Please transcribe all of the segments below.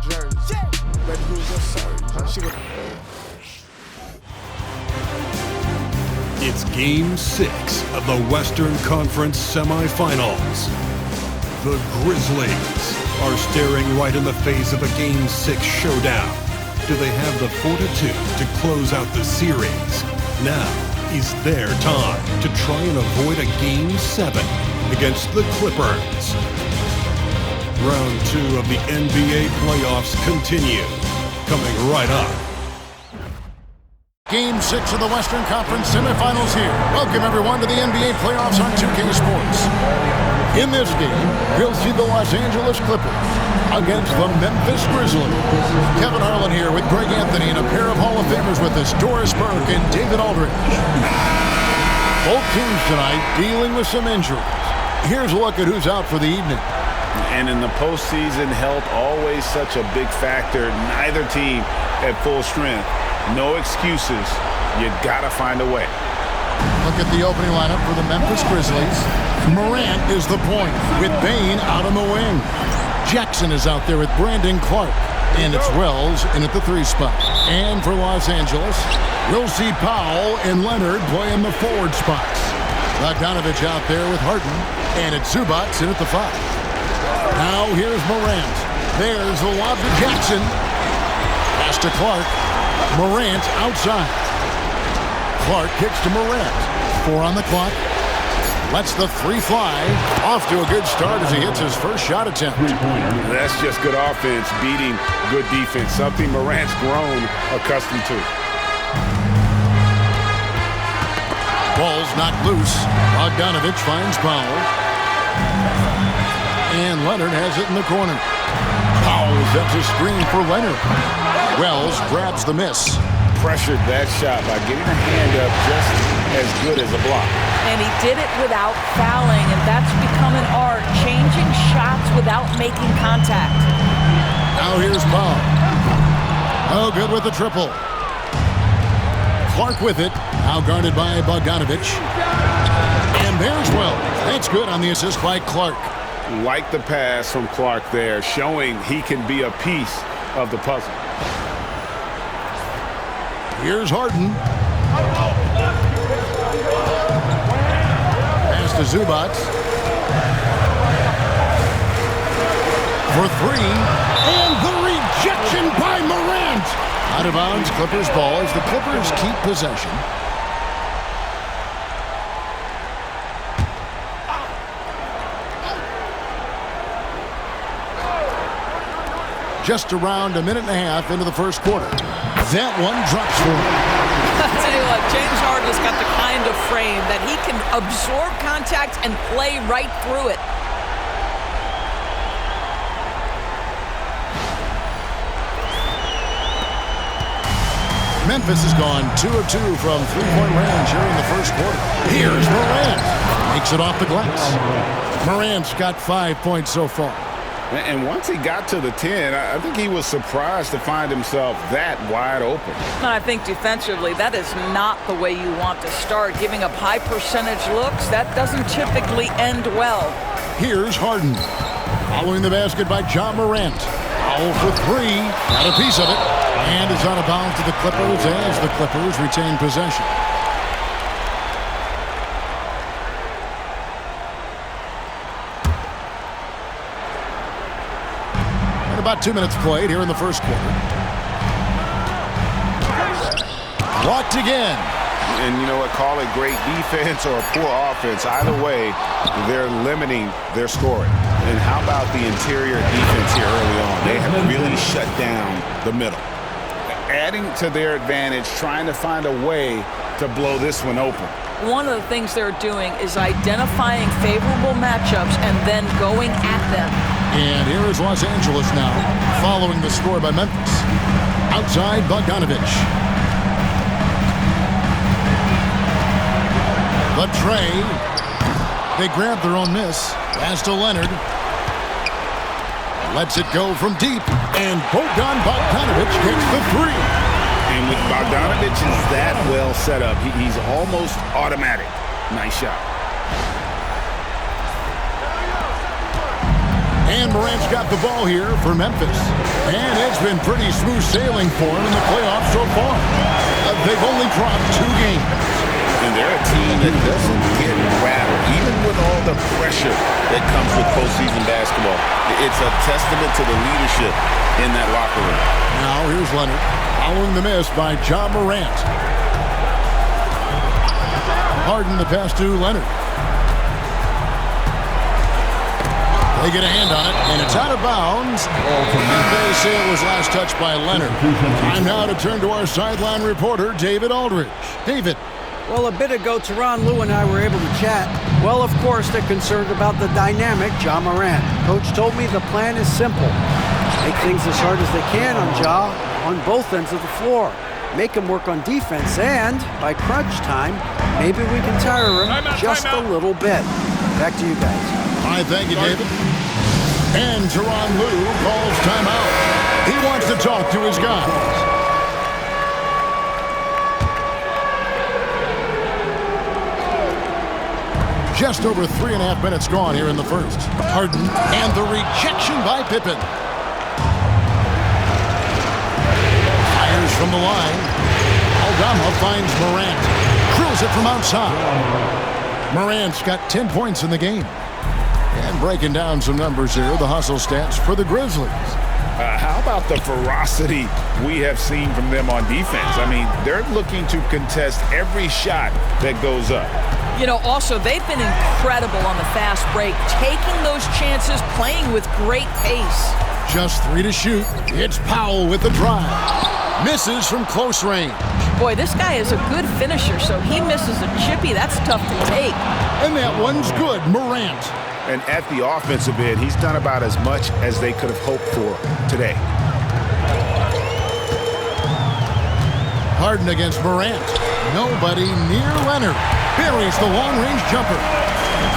jersey. Ready to lose your surge. It's Game 6 of the Western Conference semifinals. The Grizzlies are staring right in the face of a Game 6 showdown. Do they have the fortitude to close out the series? Now is their time to try and avoid a Game 7 against the Clippers. Round 2 of the NBA playoffs continue. Coming right up. Game 6 of the Western Conference semifinals here. Welcome, everyone, to the NBA playoffs on 2K Sports. In this game, we'll see the Los Angeles Clippers against the Memphis Grizzlies. Kevin Harlan here with Greg Anthony and a pair of Hall of Famers with us, Doris Burke and David Aldridge. Both teams tonight dealing with some injuries. Here's a look at who's out for the evening. And in the postseason, health always such a big factor. Neither team at full strength. No excuses. You gotta find a way. Look at the opening lineup for the Memphis Grizzlies. Morant is the point with Bane out on the wing. Jackson is out there with Brandon Clark. And it's Wells in at the 3 spot. And for Los Angeles, we'll see Powell and Leonard play in the forward spots. Bogdanovich out there with Harden. And it's Zubac in at the 5. Now here's Morant. There's the lob to Jackson. Pass to Clark. Morant outside. Clark kicks to Morant. 4 on the clock. Lets the 3 fly. Off to a good start as he hits his first shot attempt. That's just good offense beating good defense. Something Morant's grown accustomed to. Ball's not loose. Bogdanovich finds Powell. And Leonard has it in the corner. Powell sets a screen for Leonard. Wells grabs the miss. Pressured that shot by getting a hand up just as good as a block. And he did it without fouling, and that's become an art, changing shots without making contact. Now here's Powell. Oh, good with the triple. Clark with it. Now guarded by Bogdanovich. And there's Wells. That's good on the assist by Clark. Like the pass from Clark there, showing he can be a piece of the puzzle. Here's Harden. Pass to Zubac. For 3. And the rejection by Morant. Out of bounds, Clippers ball as the Clippers keep possession. Just around a minute and a half into the first quarter. That one drops for him. I'll tell you what, James Harden has got the kind of frame that he can absorb contact and play right through it. Memphis has gone 2 of 2 from 3-point range here in the first quarter. Here's Morant. Makes it off the glass. Morant's got 5 points so far. And once he got to the 10, I think he was surprised to find himself that wide open. And I think defensively, that is not the way you want to start. Giving up high percentage looks, that doesn't typically end well. Here's Harden. Following the basket by John Morant. Foul for 3. Got a piece of it. And is out of bounds to the Clippers as the Clippers retain possession. About 2 minutes played here in the first quarter. Blocked again. And you know what? Call it great defense or poor offense. Either way, they're limiting their scoring. And how about the interior defense here early on? They have really shut down the middle. Adding to their advantage, trying to find a way to blow this one open. One of the things they're doing is identifying favorable matchups and then going at them. And here is Los Angeles now, following the score by Memphis. Outside, Bogdanovich. The tray. They grab their own miss. Pass to Leonard. Lets it go from deep. And Bogdanovich gets the 3. And with Bogdanovich is that well set up, he's almost automatic. Nice shot. And Morant's got the ball here for Memphis. And it's been pretty smooth sailing for him in the playoffs so far. They've only dropped 2 games. And they're a team that doesn't get rattled, even with all the pressure that comes with postseason basketball. It's a testament to the leadership in that locker room. Now here's Leonard, following the miss by Morant. Harden the pass to Leonard. They get a hand on it, and it's out of bounds. They say it was last touched by Leonard. Time now to turn to our sideline reporter, David Aldridge. David. Well, a bit ago, Tyronn Lue and I were able to chat. Well, of course, they're concerned about the dynamic Morant. Coach told me the plan is simple. Make things as hard as they can on on both ends of the floor. Make him work on defense, and by crunch time, maybe we can tire him just a little bit. Back to you guys. All right, thank you, David. And Tyronn Lue calls timeout. He wants to talk to his guys. Just over 3.5 minutes gone here in the first. Harden and the rejection by Pippen. Fires from the line. Aldama finds Morant. Drills it from outside. Morant's got 10 points in the game. And breaking down some numbers here, the hustle stats for the Grizzlies. How about the ferocity we have seen from them on defense? I mean, they're looking to contest every shot that goes up. You know, also, they've been incredible on the fast break, taking those chances, playing with great pace. Just 3 to shoot. It's Powell with the drive. Misses from close range. Boy, this guy is a good finisher, so he misses a chippy. That's tough to take. And that one's good, Morant. And at the offensive end, he's done about as much as they could have hoped for today. Harden against Morant. Nobody near Leonard. Buries the long-range jumper.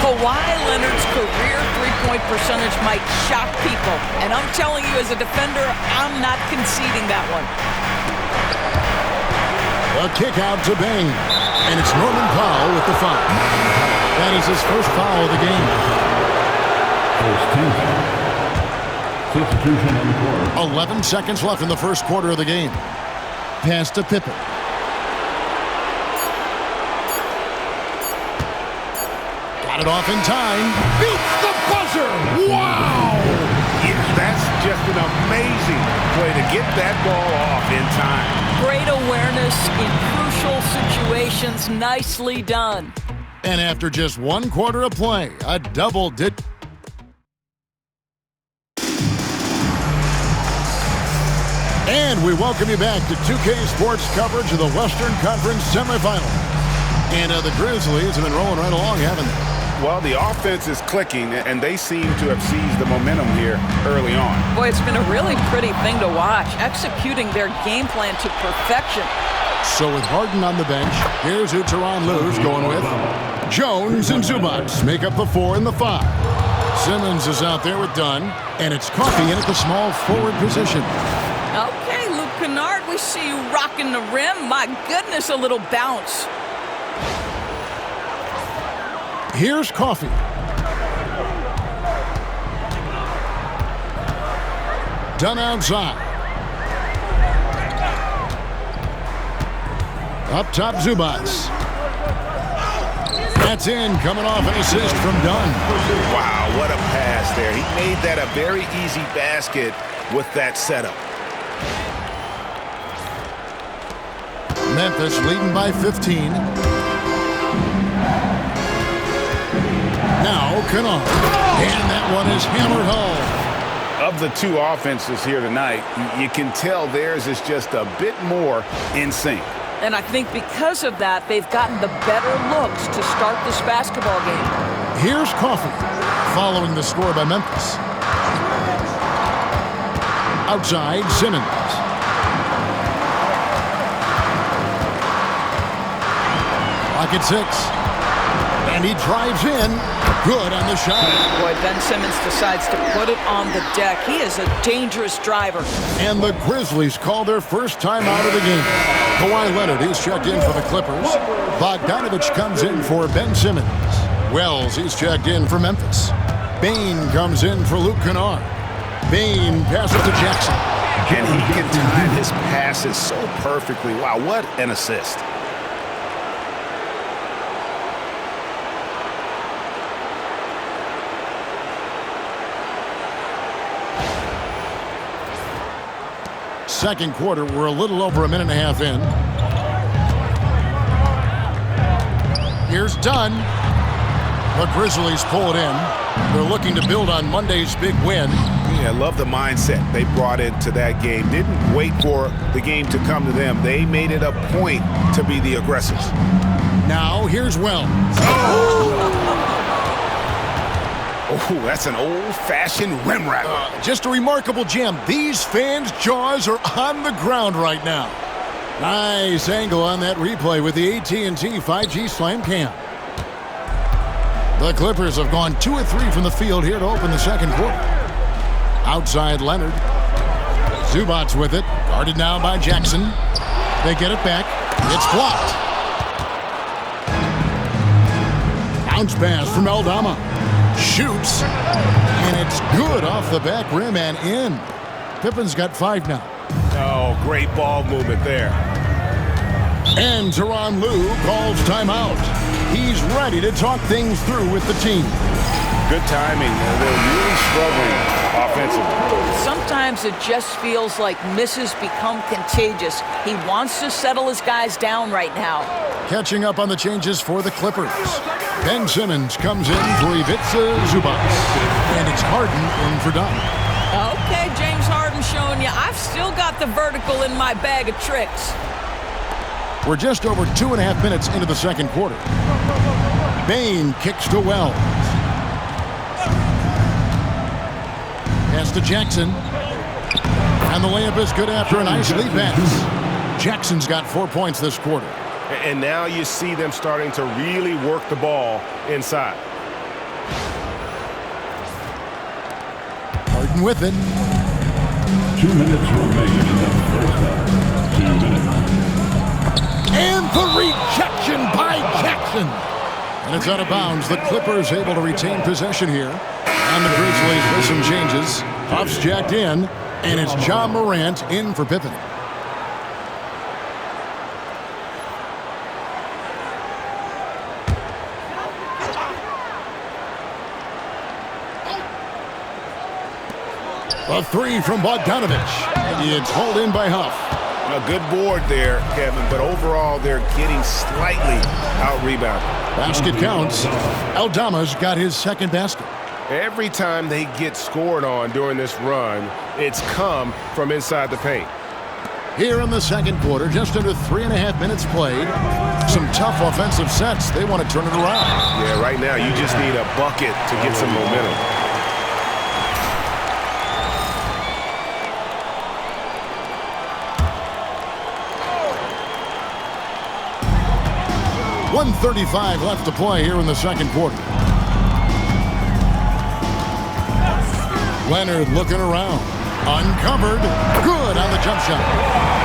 Kawhi Leonard's career three-point percentage might shock people. And I'm telling you, as a defender, I'm not conceding that one. A kick out to Bain. And it's Norman Powell with the foul. That is his first foul of the game. Substitution on the court. 11 seconds left in the first quarter of the game. Pass to Pippen. Got it off in time. Beats the buzzer. Wow! Yeah, that's just an amazing play to get that ball off in time. Great awareness in crucial situations. Nicely done. And after just 1 quarter of play, a double did. And we welcome you back to 2K Sports coverage of the Western Conference semifinals. And the Grizzlies have been rolling right along, haven't they? Well, the offense is clicking, and they seem to have seized the momentum here early on. Boy, it's been a really pretty thing to watch, executing their game plan to perfection. So with Harden on the bench, here's who Tyronn Lue's going with. Jones and Zubac make up the 4 and the 5. Simmons is out there with Dunn, and it's Coffey in at the small forward position. Okay, Luke Kennard, we see you rocking the rim. My goodness, a little bounce. Here's Coffey. Dunn outside. Up top, Zubac. That's in, coming off an assist from Dunn. Wow, what a pass there. He made that a very easy basket with that setup. Memphis leading by 15. Now Kennard. And that one is hammered home. Of the 2 offenses here tonight, you can tell theirs is just a bit more in sync. And I think because of that, they've gotten the better looks to start this basketball game. Here's Coffey, following the score by Memphis. Outside, Simmons. Pocket 6. And he drives in. Good on the shot. Boy, Ben Simmons decides to put it on the deck. He is a dangerous driver. And the Grizzlies call their first time out of the game. Kawhi Leonard, he's checked in for the Clippers. Bogdanovich comes in for Ben Simmons. Wells, he's checked in for Memphis. Bain comes in for Luke Kennard. Bain passes to Jackson. And he can time his passes so perfectly. Wow, what an assist. Second quarter, we're a little over a minute and a half in. Here's Dunn. The Grizzlies pull it in. They're looking to build on Monday's big win. Yeah, I love the mindset they brought into that game. Didn't wait for the game to come to them. They made it a point to be the aggressors. Now, here's Wells. Oh, that's an old-fashioned rim rattler. Just a remarkable gem. These fans' jaws are on the ground right now. Nice angle on that replay with the AT&T 5G Slam Cam. The Clippers have gone 2 of 3 from the field here to open the second quarter. Outside Leonard. Zubac's with it. Guarded now by Jackson. They get it back. It's blocked. Bounce pass from Aldama. Shoots. And it's good off the back rim and in. Pippen's got 5 now. Oh, great ball movement there. And Tyronn Lue calls timeout. He's ready to talk things through with the team. Good timing. They're really struggling offensively. Sometimes it just feels like misses become contagious. He wants to settle his guys down right now. Catching up on the changes for the Clippers. Ben Simmons comes in for Ivica Zubac. And it's Harden in for Dunn. Okay, James Harden showing you I've still got the vertical in my bag of tricks. We're just over 2.5 minutes into the second quarter. Bain kicks to Wells. Pass to Jackson. And the layup is good after a nice lead pass. Jackson's got 4 points this quarter. And now you see them starting to really work the ball inside. Harden with it. 2 minutes remaining in the first half. 2 minutes. And the rejection by Jackson. And it's out of bounds. The Clippers able to retain possession here. And the Grizzlies with some changes. Puff's jacked in. And it's Ja Morant in for Pippen. A 3 from Bogdanovich. It's hauled in by Huff. A good board there, Kevin, but overall they're getting slightly out-rebounded. Basket counts. Aldama's got his second basket. Every time they get scored on during this run, it's come from inside the paint. Here in the second quarter, just under 3.5 minutes played. Some tough offensive sets. They want to turn it around. Yeah, right now you just need a bucket to get some momentum. .135 left to play here in the second quarter. Leonard looking around. Uncovered. Good on the jump shot.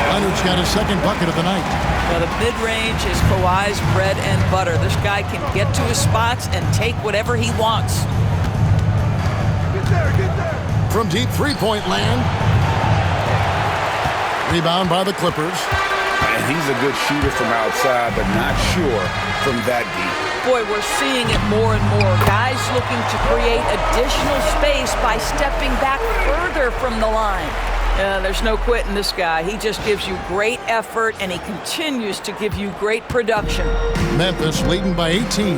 Leonard's got his second bucket of the night. Now the mid-range is Kawhi's bread and butter. This guy can get to his spots and take whatever he wants. From deep three-point land. Rebound by the Clippers. And he's a good shooter from outside, but not sure from that deep. Boy, we're seeing it more and more. Guys looking to create additional space by stepping back further from the line. There's no quitting this guy. He just gives you great effort, and he continues to give you great production. Memphis leading by 18.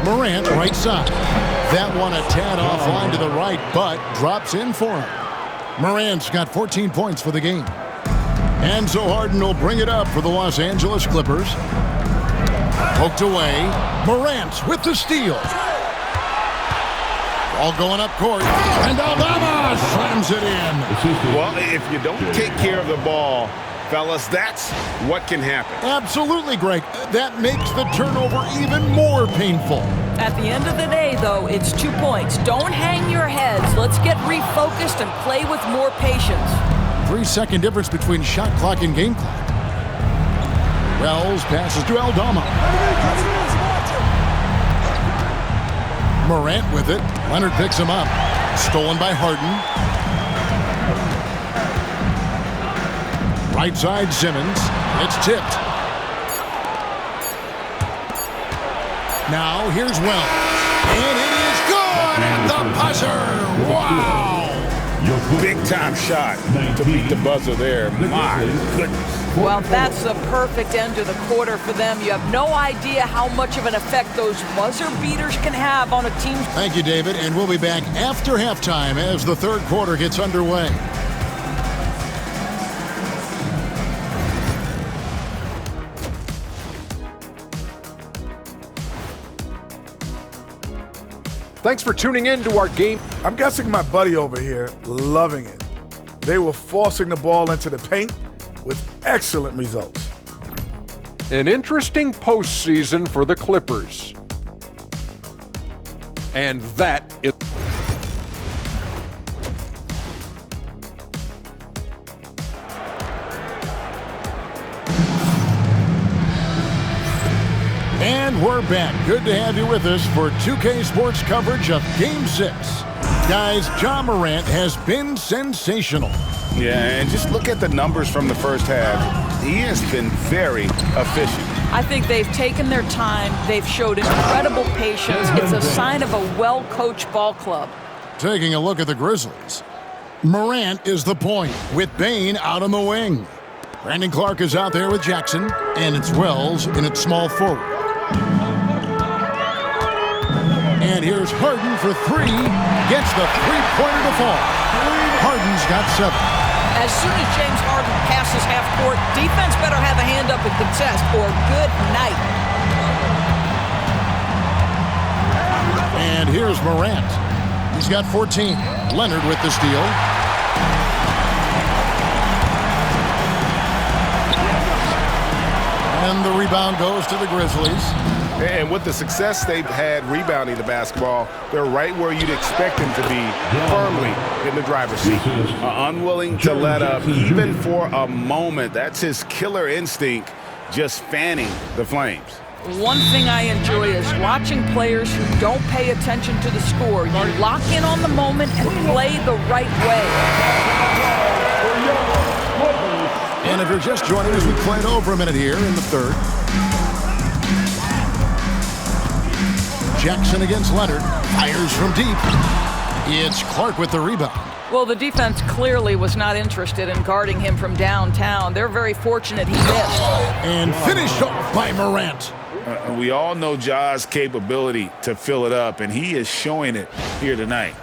Morant, right side. That one a tad offline to the right, but drops in for him. Morant's got 14 points for the game. And so Harden will bring it up for the Los Angeles Clippers. Poked away. Morant with the steal. All going up court. And Aldama slams it in. Well, if you don't take care of the ball, fellas, that's what can happen. Absolutely, Greg. That makes the turnover even more painful. At the end of the day, though, it's 2 points. Don't hang your heads. Let's get refocused and play with more patience. 3-second difference between shot clock and game clock. Wells passes to Aldama. Morant with it. Leonard picks him up. Stolen by Harden. Right side, Simmons. It's tipped. Now here's Wells. And it is good at the buzzer. Wow. Big time shot to beat the buzzer there. My goodness. Well, that's a perfect end to the quarter for them. You have no idea how much of an effect those buzzer beaters can have on a team. Thank you, David, and we'll be back after halftime as the third quarter gets underway. Thanks for tuning in to our game. I'm guessing my buddy over here loving it. They were forcing the ball into the paint with excellent results. An interesting postseason for the Clippers. And that is... And we're back. Good to have you with us for 2K Sports coverage of Game 6. Guys, Ja Morant has been sensational. Yeah, and just look at the numbers from the first half. He has been very efficient. I think they've taken their time. They've showed incredible patience. It's a sign of a well-coached ball club. Taking a look at the Grizzlies. Morant is the point with Bane out on the wing. Brandon Clark is out there with Jackson, and it's Wells in its small forward. And here's Harden for three. Gets the three-pointer to fall. Harden's got 7. As soon as James Harden passes half court, defense better have a hand up and contest, or good night. And here's Morant. He's got 14. Leonard with the steal. And the rebound goes to the Grizzlies. And with the success they've had rebounding the basketball, they're right where you'd expect them to be, firmly in the driver's seat. Unwilling to let up even for a moment. That's his killer instinct, just fanning the flames. One thing I enjoy is watching players who don't pay attention to the score. You lock in on the moment and play the right way. And if you're just joining us, we played over a minute here in the third. Jackson against Leonard. Fires from deep. It's Clark with the rebound. Well, the defense clearly was not interested in guarding him from downtown. They're very fortunate he missed. And finished off by Morant. We all know Ja's capability to fill it up, and he is showing it here tonight.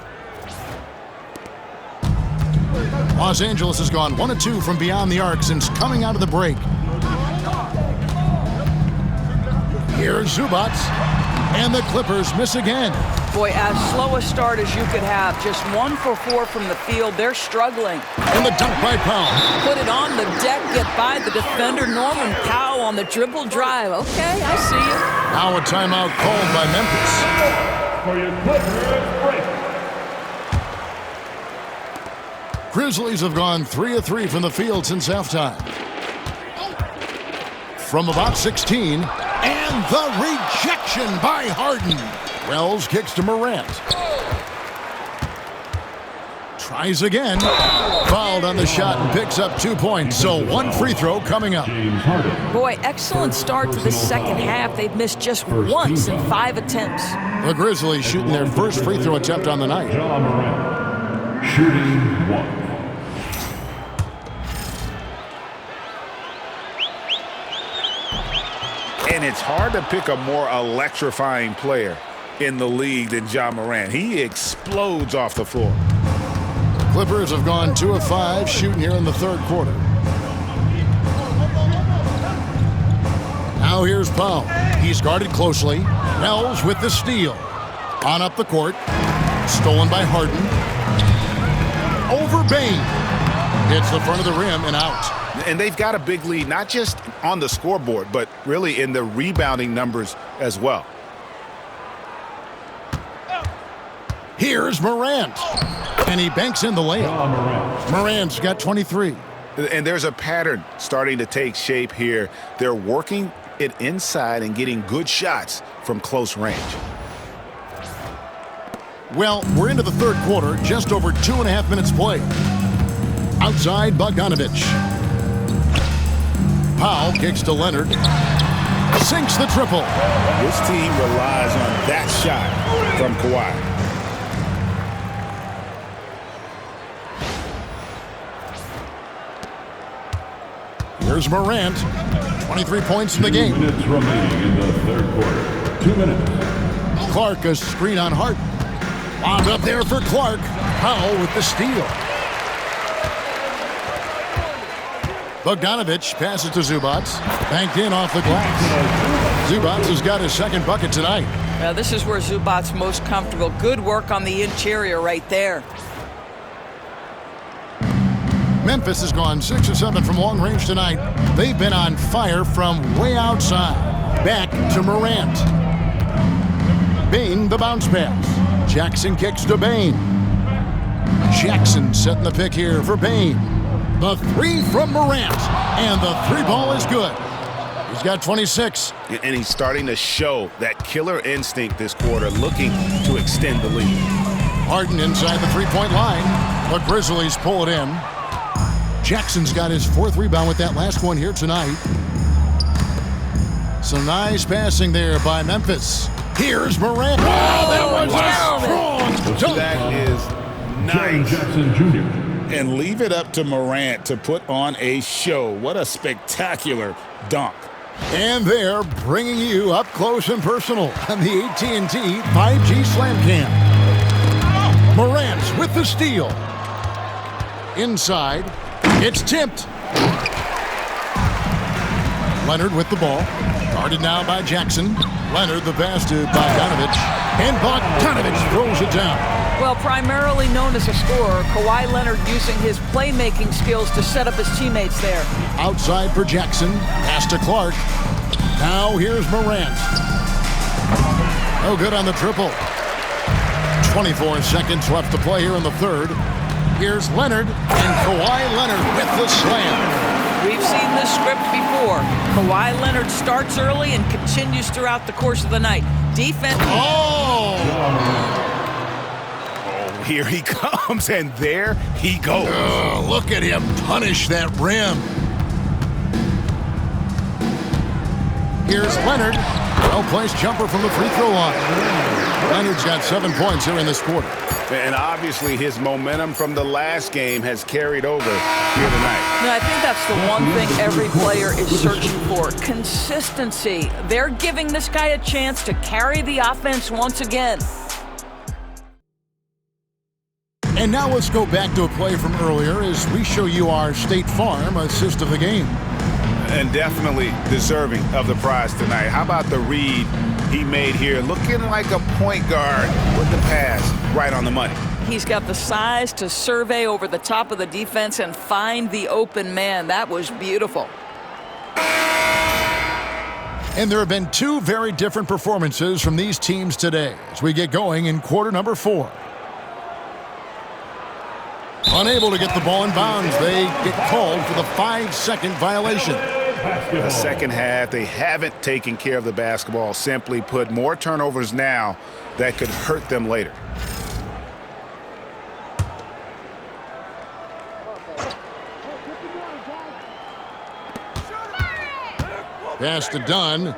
Los Angeles has gone 1 of 2 from beyond the arc since coming out of the break. Here's Zubac, and the Clippers miss again. Boy, as slow a start as you could have. Just 1 for 4 from the field. They're struggling. And the dunk by Powell. Put it on the deck, get by the defender. Norman Powell on the dribble drive. Okay, I see you. Now a timeout called by Memphis. For your Clippers break. Grizzlies have gone 3 of 3 from the field since halftime. From about 16, and the rejection by Harden. Wells kicks to Morant. Tries again. Fouled on the shot and picks up 2 points. So 1 free throw coming up. Boy, excellent start to the second half. They've missed just once in 5 attempts. The Grizzlies shooting their first free throw attempt on the night. Ja Morant, shooting 1. And it's hard to pick a more electrifying player in the league than Ja Morant. He explodes off the floor. Clippers have gone 2 of 5 shooting here in the third quarter. Now here's Powell. He's guarded closely. Wells with the steal. On up the court. Stolen by Harden. Over Bane. Hits the front of the rim and out. And they've got a big lead, not just on the scoreboard, but really in the rebounding numbers as well. Here's Morant. And he banks in the layup. Morant's got 23. And there's a pattern starting to take shape here. They're working it inside and getting good shots from close range. Well, we're into the third quarter, just over 2.5 minutes played. Outside, Bogdanovich. Powell kicks to Leonard. Sinks the triple. This team relies on that shot from Kawhi. Here's Morant. 23 points in the game. 2 minutes remaining in the third quarter. 2 minutes. Clark, a screen on Harden. Wound up there for Clark. Powell with the steal. Bogdanovich passes to Zubac. Banked in off the glass. Zubac has got his second bucket tonight. Now this is where Zubac's most comfortable. Good work on the interior right there. Memphis has gone 6 of 7 from long range tonight. They've been on fire from way outside. Back to Morant. Bane, the bounce pass. Jackson kicks to Bane. Jackson setting the pick here for Bane. The three from Morant. And the three ball is good. He's got 26. And he's starting to show that killer instinct this quarter, looking to extend the lead. Harden inside the three-point line. The Grizzlies pull it in. Jackson's got his 4th rebound with that last one here tonight. Some nice passing there by Memphis. Here's Morant. Oh, that was a strong dunk. That is Jaren nice. Jackson Jr. And leave it up to Morant to put on a show. What a spectacular dunk. And they're bringing you up close and personal on the AT&T 5G Slam Cam. Morant with the steal. Inside, it's tipped. Leonard with the ball. Guarded now by Jackson. Leonard the pass to Bogdanovich. And Bogdanovich throws it down. Well, primarily known as a scorer, Kawhi Leonard using his playmaking skills to set up his teammates there. Outside for Jackson. Pass to Clark. Now here's Morant. No good on the triple. 24 seconds left to play here in the third. Here's Leonard, and Kawhi Leonard with the slam. We've seen this script before. Kawhi Leonard starts early and continues throughout the course of the night. Defense. Oh! Here he comes, and there he goes. Oh, look at him punish that rim. Here's Leonard. Well-placed jumper from the free throw line. Leonard's got 7 points here in this quarter. And obviously his momentum from the last game has carried over here tonight. And I think that's the one thing every player is searching for. Consistency. They're giving this guy a chance to carry the offense once again. And now let's go back to a play from earlier as we show you our State Farm assist of the game. And definitely deserving of the prize tonight. How about the read he made here? Looking like a point guard with the pass right on the money. He's got the size to survey over the top of the defense and find the open man. That was beautiful. And there have been 2 very different performances from these teams today as we get going in quarter number 4. Unable to get the ball in bounds. They get called for the 5-second violation. The second half, they haven't taken care of the basketball. Simply put, more turnovers now that could hurt them later. Pass to Dunn.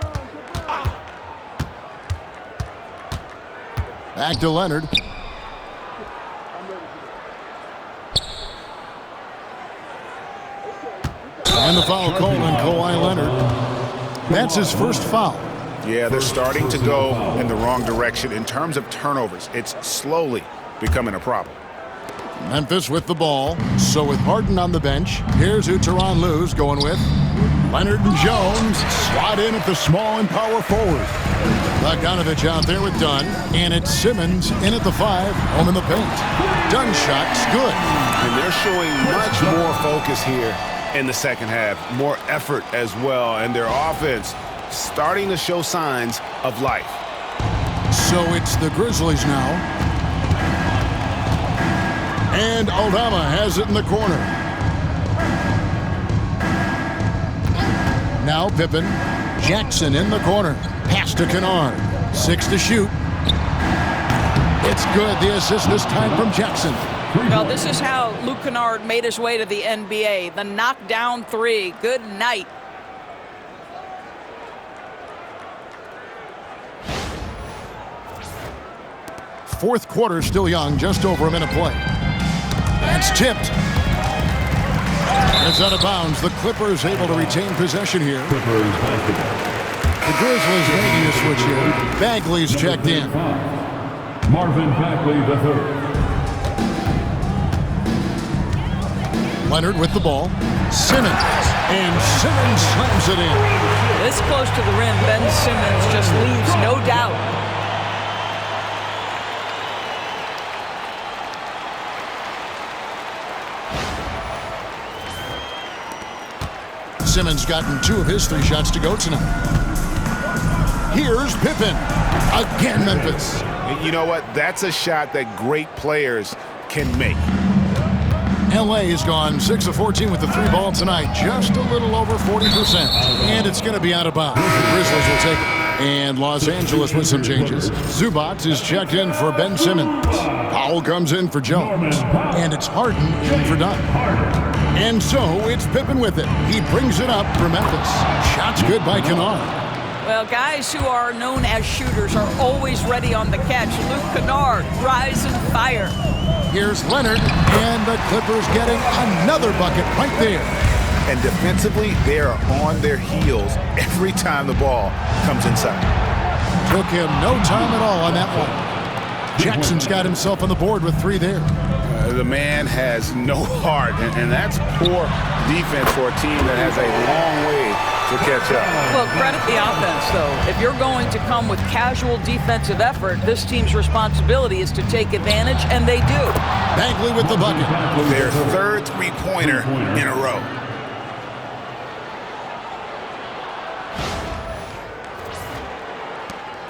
Back to Leonard. And the foul called on Kawhi Leonard. That's his first foul. Yeah, they're starting to go in the wrong direction in terms of turnovers. It's slowly becoming a problem. Memphis with the ball. So with Harden on the bench, here's who Tyronn Lue's going with. Leonard and Jones slot in at the small and power forward. Bogdanovich out there with Dunn. And it's Simmons in at the 5, home in the paint. Dunn shot's good. And they're showing much more focus here in the second half. More effort as well. And their offense starting to show signs of life. So it's the Grizzlies now. And Aldama has it in the corner. Now Pippen. Jackson in the corner. Pass to Kennard. 6 to shoot. It's good. The assist this time from Jackson. Well, this is how Luke Kennard made his way to the NBA. The knockdown three. Good night. Fourth quarter still young, just over a minute play. That's tipped. It's out of bounds. The Clippers able to retain possession here. The Grizzlies making a switch here. Bagley's checked in. Marvin Bagley III. Leonard with the ball. Simmons. And Simmons slams it in. This close to the rim, Ben Simmons just leaves no doubt. Simmons gotten 2 of his 3 shots to go tonight. Here's Pippen. Again, Memphis. You know what? That's a shot that great players can make. LA has gone 6 of 14 with the 3 ball tonight. Just a little over 40%. And it's going to be out of bounds. The Grizzlies will take it. And Los Angeles with some changes. Zubac is checked in for Ben Simmons. Powell comes in for Jones. And it's Harden in for Dunn. And so it's Pippen with it. He brings it up for Memphis. Shots good by Kennard. Well, guys who are known as shooters are always ready on the catch. Luke Kennard, rise and fire. Here's Leonard, and the Clippers getting another bucket right there. And defensively, they are on their heels every time the ball comes inside. Took him no time at all on that one. Jackson's got himself on the board with 3 there. The man has no heart, and that's poor defense for a team that has a long way to catch up. Well, credit the offense, though. If you're going to come with casual defensive effort, this team's responsibility is to take advantage, and they do. Bagley with the bucket. Their 3rd three-pointer in a row.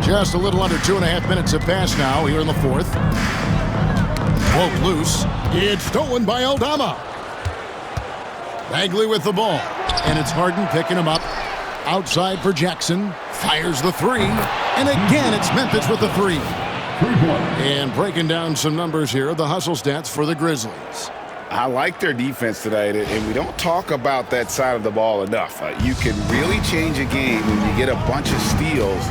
Just a little under 2.5 minutes have passed now here in the 4th. Broke loose. It's stolen by Aldama. Bagley with the ball. And it's Harden picking him up. Outside for Jackson. Fires the 3. And again, it's Memphis with the 3. And breaking down some numbers here, the hustle stats for the Grizzlies. I like their defense tonight, and we don't talk about that side of the ball enough. You can really change a game when you get a bunch of steals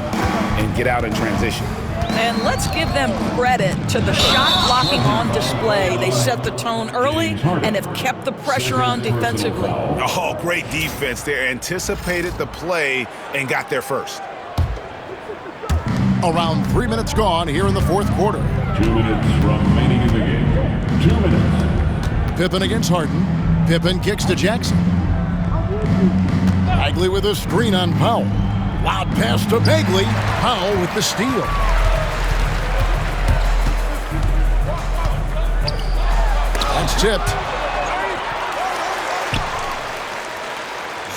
and get out in transition. And let's give them credit to the shot blocking on display. They set the tone early and have kept the pressure on defensively. Oh, great defense. They anticipated the play and got there first. Around 3 minutes gone here in the 4th quarter. 2 minutes remaining in the game. 2 minutes. Pippen against Harden. Pippen kicks to Jackson. Bagley with a screen on Powell. Loud pass to Bagley. Powell with the steal. That's tipped.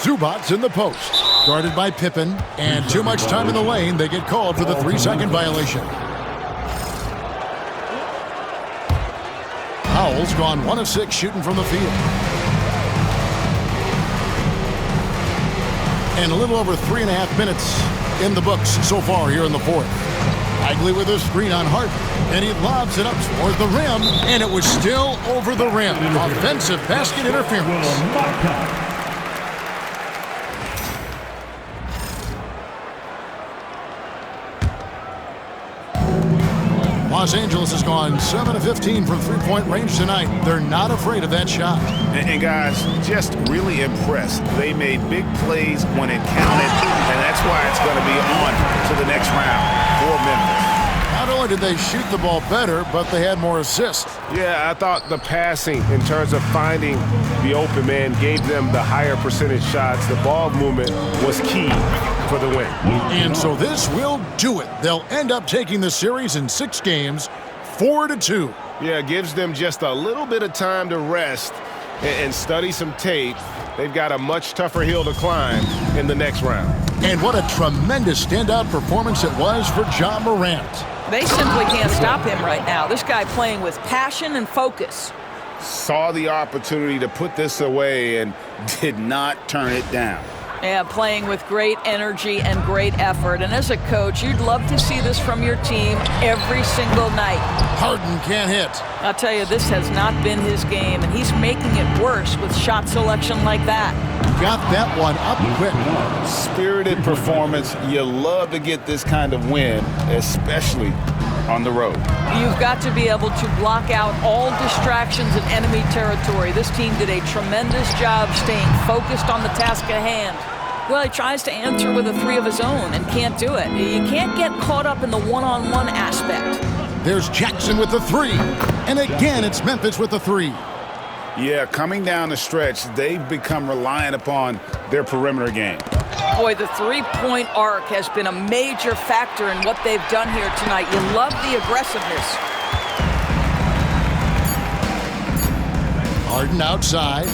Zubac's in the post. Guarded by Pippen. And too much time in the lane. They get called for the 3-second violation. Powell's gone 1 of 6 shooting from the field. And a little over 3.5 minutes in the books so far here in the 4th. Bagley with a screen on Harden. And he lobs it up toward the rim. And it was still over the rim. Offensive basket interference. Los Angeles has gone 7 of 15 from 3-point range tonight. They're not afraid of that shot. And guys, just really impressed. They made big plays when it counted, and that's why it's going to be on to the next round for Memphis. Not only did they shoot the ball better, but they had more assists. Yeah, I thought the passing in terms of finding the open man gave them the higher percentage shots. The ball movement was key for the win. And so this will do it. They'll end up taking the series in 6 games, 4-2. Yeah, it gives them just a little bit of time to rest and study some tape. They've got a much tougher hill to climb in the next round. And what a tremendous standout performance it was for Ja Morant. They simply can't stop him right now. This guy playing with passion and focus. Saw the opportunity to put this away and did not turn it down. Yeah, playing with great energy and great effort. And as a coach, you'd love to see this from your team every single night. Harden can't hit. I'll tell you, this has not been his game, and he's making it worse with shot selection like that. Got that one up quick. Spirited performance. You love to get this kind of win, especially on the road. You've got to be able to block out all distractions in enemy territory. This team did a tremendous job staying focused on the task at hand. Well, he tries to answer with a three of his own and can't do it. You can't get caught up in the one-on-one aspect. There's Jackson with the three. And again, it's Memphis with the three. Yeah, coming down the stretch, they've become reliant upon their perimeter game. Boy, the three-point arc has been a major factor in what they've done here tonight. You love the aggressiveness. Harden outside.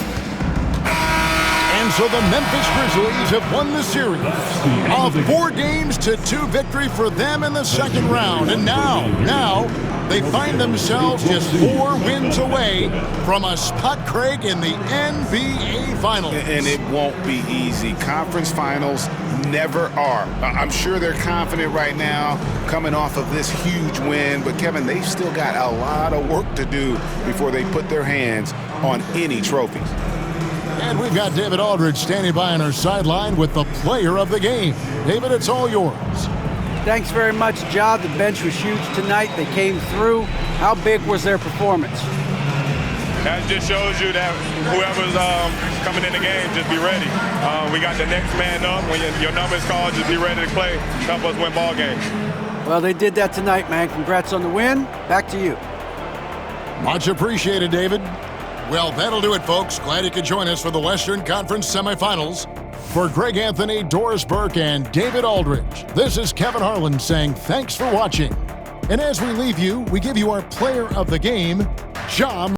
And so the Memphis Grizzlies have won the series. A 4-2 victory for them in the second round. And now they find themselves just 4 wins away from a spot, Craig, in the NBA Finals. And it won't be easy. Conference finals never are. I'm sure they're confident right now coming off of this huge win. But, Kevin, they've still got a lot of work to do before they put their hands on any trophies. And we've got David Aldridge standing by on our sideline with the player of the game. David, it's all yours. Thanks very much, Ja. The bench was huge tonight. They came through. How big was their performance? That just shows you that whoever's coming in the game, just be ready. We got the next man up. When your number is called, just be ready to play. Help us win ball games. Well, they did that tonight, man. Congrats on the win. Back to you. Much appreciated, David. Well, that'll do it, folks. Glad you could join us for the Western Conference semifinals. For Greg Anthony, Doris Burke, and David Aldridge, this is Kevin Harlan saying thanks for watching. And as we leave you, we give you our player of the game, Ja.